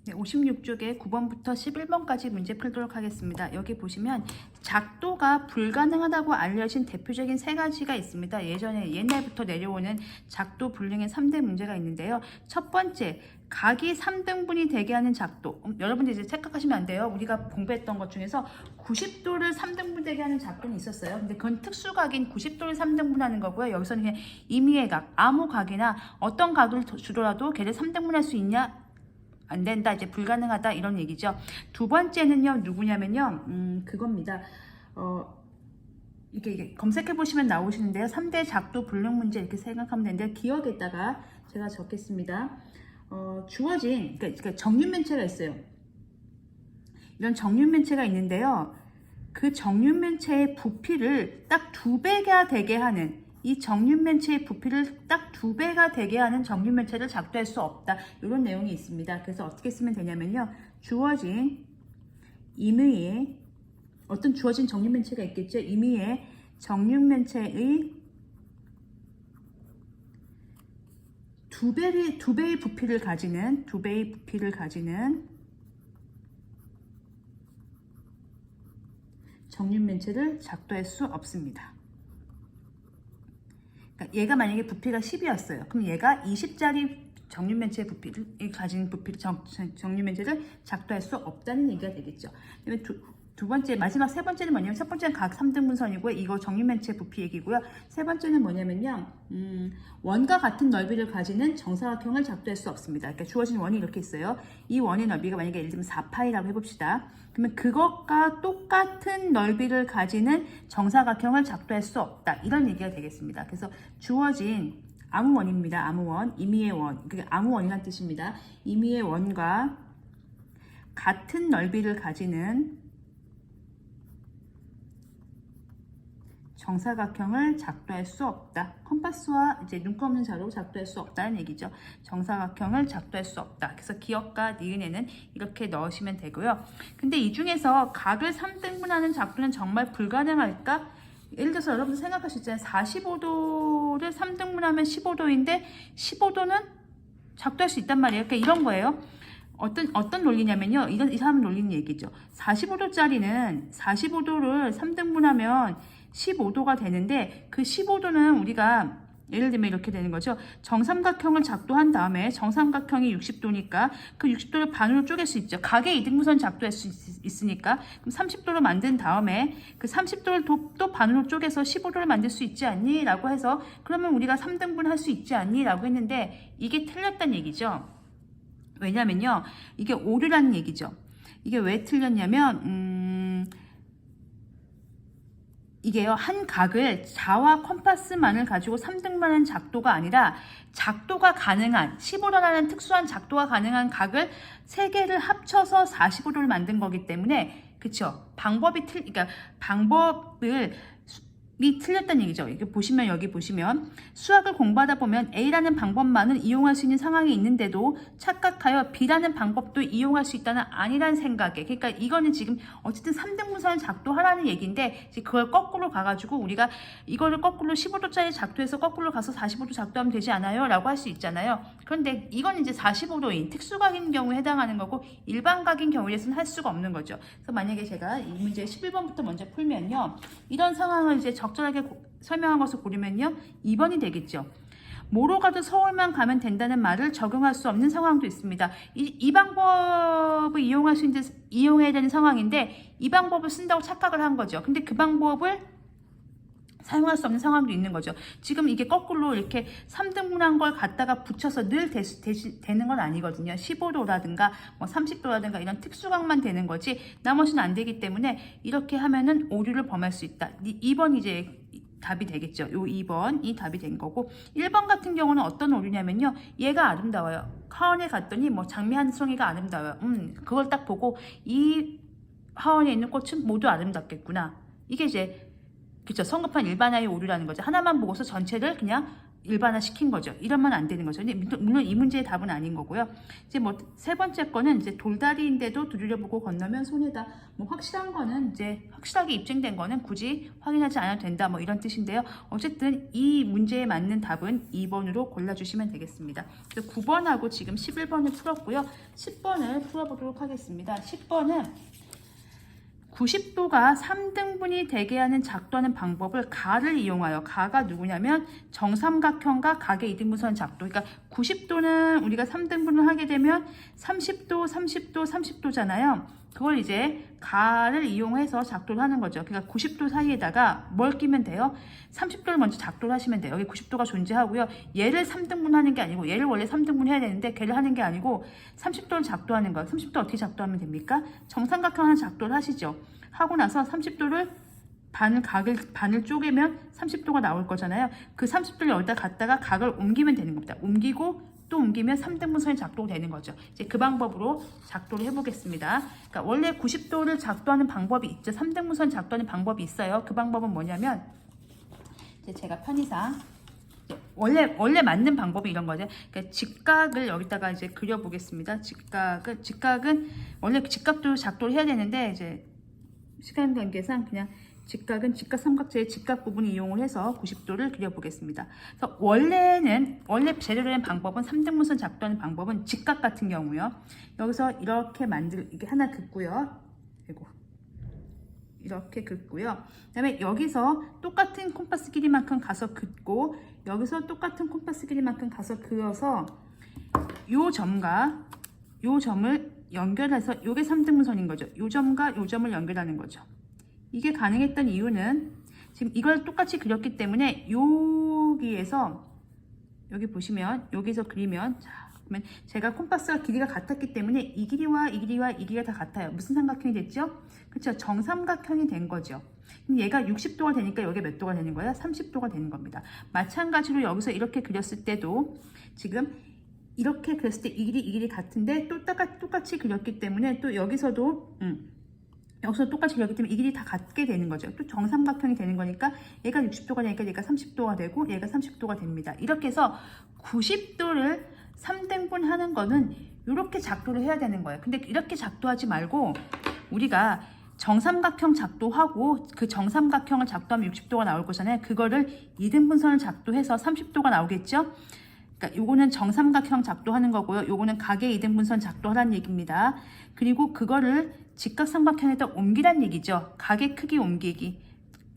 네, 56쪽에 9번부터 11번까지 문제 풀도록 하겠습니다. 여기 보시면 작도가 불가능하다고 알려진 대표적인 세 가지가 있습니다. 옛날부터 내려오는 작도 불능의 3대 문제가 있는데요. 첫 번째, 각이 3등분이 되게 하는 작도. 여러분들 이제 착각하시면 안 돼요. 우리가 공부했던 것 중에서 90도를 3등분 되게 하는 작도는 있었어요. 근데 그건 특수각인 90도를 3등분 하는 거고요. 여기서는 그냥 임의의 각, 아무 각이나 어떤 각을 주더라도 걔를 3등분 할 수 있냐? 안 된다, 이제 불가능하다, 이런 얘기죠. 두 번째는요, 누구냐면요, 그겁니다. 이게 검색해 보시면 나오시는데요. 3대 작도 불능 문제 이렇게 생각하면 되는데, 기억에다가 제가 적겠습니다. 주어진, 그러니까 정육면체가 있어요. 이런 정육면체가 있는데요. 그 정육면체의 부피를 딱 2배가 되게 하는, 이 정육면체의 부피를 딱 2배가 되게 하는 정육면체를 작도할 수 없다. 이런 내용이 있습니다. 그래서 어떻게 쓰면 되냐면요. 주어진 임의의 어떤 주어진 정육면체가 있겠죠. 임의의 정육면체의 2배의 부피를 가지는 정육면체를 작도할 수 없습니다. 그러니까 얘가 만약에 부피가 10이었어요. 그럼 얘가 20짜리 정육면체의 부피를 가진 정육면체를 작도할 수 없다는 얘기가 되겠죠. 그다음에 두 번째, 마지막 세 번째는 뭐냐면, 첫 번째는 각 3등분선이고요. 이거 정육면체 부피 얘기고요. 세 번째는 뭐냐면요, 원과 같은 넓이를 가지는 정사각형을 작도할 수 없습니다. 그러니까 주어진 원이 이렇게 있어요. 이 원의 넓이가 만약에 예를 들면 4파이라고 해봅시다. 그러면 그것과 똑같은 넓이를 가지는 정사각형을 작도할 수 없다. 이런 얘기가 되겠습니다. 그래서 주어진 아무 원입니다. 아무 원, 임의의 원, 그게 아무 원이라는 뜻입니다. 임의의 원과 같은 넓이를 가지는 정사각형을 작도할 수 없다. 컴파스와 이제 눈꺼 없는 자로 작도할 수 없다는 얘기죠. 정사각형을 작도할 수 없다. 그래서 기억과 니은에는 이렇게 넣으시면 되고요. 근데 이 중에서 각을 3등분하는 작도는 정말 불가능할까? 예를 들어서 여러분들 생각할 수 있잖아요. 45도를 3등분하면 15도인데 15도는 작도할 수 있단 말이에요. 그러니까 이런 거예요. 어떤 논리냐면요. 이 사람 논리는 얘기죠. 45도짜리는 45도를 3등분하면 15도가 되는데, 그 15도는 우리가 예를 들면 이렇게 되는 거죠. 정삼각형을 작도한 다음에 정삼각형이 60도니까 그 60도를 반으로 쪼갤 수 있죠. 각의 이등분선 작도할 수 있으니까. 그럼 30도로 만든 다음에 그 30도를 또 반으로 쪼개서 15도를 만들 수 있지 않니? 라고 해서, 그러면 우리가 3등분 할 수 있지 않니? 라고 했는데, 이게 틀렸다는 얘기죠. 왜냐면요, 이게 오류라는 얘기죠. 이게 왜 틀렸냐면, 이게요, 한 각을 자와 컴파스만을 가지고 3등분하는 작도가 아니라, 작도가 가능한 15도라는 특수한 작도가 가능한 각을 3개를 합쳐서 45도를 만든 거기 때문에, 그쵸? 그러니까 방법을 틀렸다는 얘기죠. 이게 보시면, 여기 보시면 수학을 공부하다 보면 A라는 방법만은 이용할 수 있는 상황이 있는데도 착각하여 B라는 방법도 이용할 수 있다는 아니란 생각에, 그러니까 이거는 지금 어쨌든 3등분선을 작도하라는 얘기인데, 그걸 거꾸로 가가지고 우리가 이거를 거꾸로 15도짜리 작도해서 거꾸로 가서 45도 작도하면 되지 않아요? 라고 할 수 있잖아요. 그런데 이건 이제 45도인 특수각인 경우에 해당하는 거고, 일반각인 경우에서는 할 수가 없는 거죠. 그래서 만약에 제가 이 문제 11번부터 먼저 풀면요, 이런 상황을 이제 적절하게 설명한 것을 고르면요, 2번이 되겠죠. 뭐로 가도 서울만 가면 된다는 말을 적용할 수 없는 상황도 있습니다. 이 방법을 이용해야 되는 상황인데, 이 방법을 쓴다고 착각을 한 거죠. 근데 그 방법을 사용할 수 없는 상황도 있는 거죠. 지금 이게 거꾸로 이렇게 3등분한 걸 갖다가 붙여서 늘 되는 건 아니거든요. 15도라든가 뭐 30도라든가 이런 특수각만 되는 거지, 나머지는 안 되기 때문에 이렇게 하면은 오류를 범할 수 있다. 2번 이제 답이 되겠죠. 요 2번이 답이 된 거고, 1번 같은 경우는 어떤 오류냐면요, 얘가 아름다워요. 하원에 갔더니 뭐 장미 한 송이가 아름다워요. 그걸 딱 보고 이 하원에 있는 꽃은 모두 아름답겠구나. 이게 이제, 그쵸, 성급한 일반화의 오류라는 거죠. 하나만 보고서 전체를 그냥 일반화 시킨 거죠. 이러면 안 되는 거죠. 근데 물론 이 문제의 답은 아닌 거고요. 이제 뭐 세 번째 거는 이제 돌다리인데도 두드려보고 건너면 손해다. 뭐 확실한 거는 이제 확실하게 입증된 거는 굳이 확인하지 않아도 된다. 뭐 이런 뜻인데요. 어쨌든 이 문제에 맞는 답은 2번으로 골라주시면 되겠습니다. 9번하고 지금 11번을 풀었고요. 10번을 풀어보도록 하겠습니다. 10번은 90도가 3등분이 되게 하는 작도하는 방법을 가를 이용하여, 가가 누구냐면 정삼각형과 각의 이등분선 작도. 그러니까 90도는 우리가 3등분을 하게 되면 30도, 30도, 30도잖아요. 그걸 이제 가를 이용해서 작도를 하는 거죠. 그러니까 90도 사이에다가 뭘 끼면 돼요? 30도를 먼저 작도를 하시면 돼요. 여기 90도가 존재하고요. 얘를 3등분 하는 게 아니고, 얘를 원래 3등분 해야 되는데 걔를 하는 게 아니고 30도를 작도하는 거예요. 30도 어떻게 작도하면 됩니까? 정삼각형 하는 작도를 하시죠. 하고 나서 30도를 반을 쪼개면 30도가 나올 거잖아요. 그 30도를 여기다 갖다가 각을 옮기면 되는 겁니다. 옮기고 또 옮기면 3등분선이 작도가 되는 거죠. 이제 그 방법으로 작도를 해보겠습니다. 그러니까 원래 90도를 작도하는 방법이 있죠. 3등분선 작도하는 방법이 있어요. 그 방법은 뭐냐면, 이제 제가 편의상 원래 맞는 방법이 이런 거죠. 그러니까 직각을 여기다가 이제 그려보겠습니다. 직각은 원래 직각도 작도를 해야 되는데 이제 시간 관계상 그냥 직각은 직각 삼각체의 직각 부분을 이용을 해서 90도를 그려보겠습니다. 그래서 원래 제대로 된 방법은 3등분선 작도하는 방법은 직각 같은 경우요. 여기서 이렇게 이게 하나 긋고요. 그리고 이렇게 긋고요. 그다음에 여기서 똑같은 콤파스 길이만큼 가서 긋고, 여기서 똑같은 콤파스 길이만큼 가서 그어서 요 점과 요 점을 연결해서, 요게 3등분선인 거죠. 요 점과 요 점을 연결하는 거죠. 이게 가능했던 이유는 지금 이걸 똑같이 그렸기 때문에 여기에서, 여기 보시면 여기서 그리면, 자, 그러면 제가 콤파스가 길이가 같았기 때문에 이 길이와 이 길이와 이 길이가 다 같아요. 무슨 삼각형이 됐죠? 그렇죠. 정삼각형이 된 거죠. 그럼 얘가 60도가 되니까 여기 몇 도가 되는 거예요? 30도가 되는 겁니다. 마찬가지로 여기서 이렇게 그렸을 때도 지금 이렇게 그렸을 때 이 길이 같은데 또 똑같이 그렸기 때문에 또 여기서도 여기서 똑같이 그렸기 때문에 이 길이 다 같게 되는 거죠. 또 정삼각형이 되는 거니까 얘가 60도가 되니까 얘가 30도가 되고 얘가 30도가 됩니다. 이렇게 해서 90도를 3등분 하는 거는 이렇게 작도를 해야 되는 거예요. 근데 이렇게 작도하지 말고 우리가 정삼각형 작도하고 그 정삼각형을 작도하면 60도가 나올 거잖아요. 그거를 2등분선을 작도해서 30도가 나오겠죠. 그러니까 요거는 정삼각형 작도하는 거고요. 요거는 각의 2등분선 작도하라는 얘기입니다. 그리고 그거를 직각삼각형에다 옮기란 얘기죠. 각의 크기 옮기기,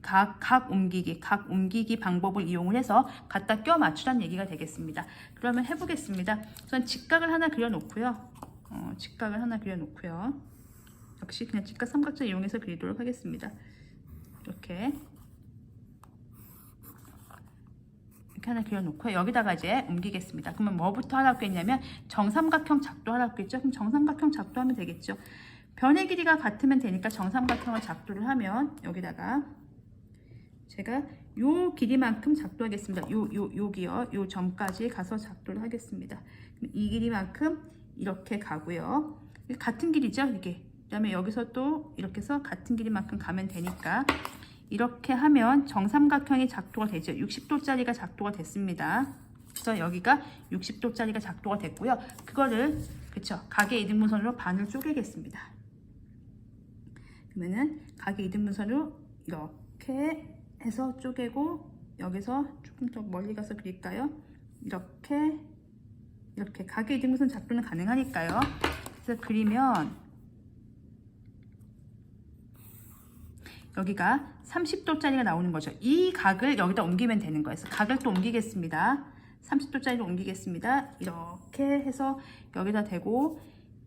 각 옮기기 방법을 이용을 해서 갖다 껴 맞추란 얘기가 되겠습니다. 그러면 해보겠습니다. 우선 직각을 하나 그려놓고요. 역시 그냥 직각삼각형 이용해서 그리도록 하겠습니다. 이렇게 하나 그려놓고 여기다가 이제 옮기겠습니다. 그러면 뭐부터 하라고 했냐면 정삼각형 작도하라고 했죠. 그럼 정삼각형 작도하면 되겠죠. 변의 길이가 같으면 되니까 정삼각형을 작도를 하면 여기다가 제가 요 길이만큼 작도하겠습니다. 여기요. 요 점까지 가서 작도를 하겠습니다. 이 길이만큼 이렇게 가고요. 같은 길이죠, 이게. 그다음에 여기서 또 이렇게 해서 같은 길이만큼 가면 되니까 이렇게 하면 정삼각형이 작도가 되죠. 60도짜리가 작도가 됐습니다. 그래서 여기가 60도짜리가 작도가 됐고요. 그거를 각의 2등분선으로 반을 쪼개겠습니다. 그러면은 각의 2등분선으로 이렇게 해서 쪼개고, 여기서 조금 더 멀리 가서 그릴까요? 이렇게 각의 2등분선 작도는 가능하니까요. 그래서 그리면 여기가 30도짜리가 나오는 거죠. 이 각을 여기다 옮기면 되는 거예요. 그래서 각을 또 옮기겠습니다. 30도짜리로 옮기겠습니다. 이렇게 해서 여기다 대고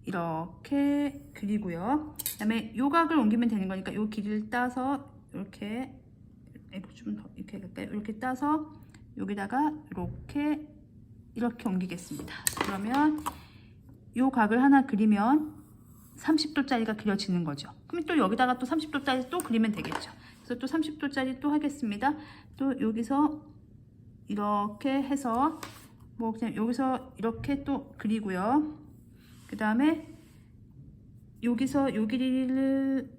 이렇게 그리고요. 그 다음에 요 각을 옮기면 되는 거니까 요 길이를 따서 이렇게 좀 더 이렇게 할까요? 이렇게 따서 여기다가 이렇게 옮기겠습니다. 그러면 요 각을 하나 그리면 30도짜리가 그려지는 거죠. 그럼 또 여기다가 또 30도짜리 또 그리면 되겠죠. 그래서 또 30도짜리 또 하겠습니다. 또 여기서 이렇게 해서 뭐 그냥 여기서 이렇게 또 그리고요. 그 다음에 여기서 요 길이를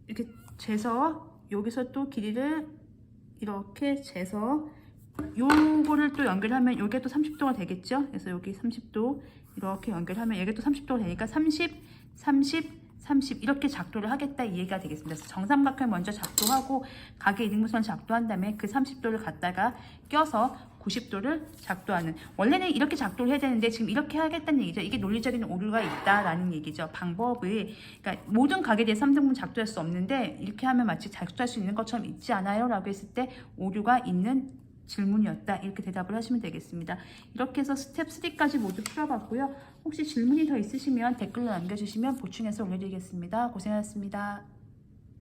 이렇게 재서 여기서 또 길이를 이렇게 재서 요거를 또 연결하면 요게 또 30도가 되겠죠. 그래서 여기 30도 이렇게 연결하면 이게 또 30도가 되니까 30, 30, 30 이렇게 작도를 하겠다 이 얘기가 되겠습니다. 그래서 정삼각형 먼저 작도하고 각의 이등분선을 작도한 다음에 그 30도를 갖다가 껴서 90도를 작도하는, 원래는 이렇게 작도를 해야 되는데 지금 이렇게 하겠다는 얘기죠. 이게 논리적인 오류가 있다라는 얘기죠. 방법을, 그러니까 모든 각에 대해 3등분 작도할 수 없는데 이렇게 하면 마치 작도할 수 있는 것처럼 있지 않아요? 라고 했을 때 오류가 있는 질문이었다, 이렇게 대답을 하시면 되겠습니다. 이렇게 해서 스텝 3까지 모두 풀어봤고요. 혹시 질문이 더 있으시면 댓글로 남겨주시면 보충해서 올려드리겠습니다. 고생하셨습니다.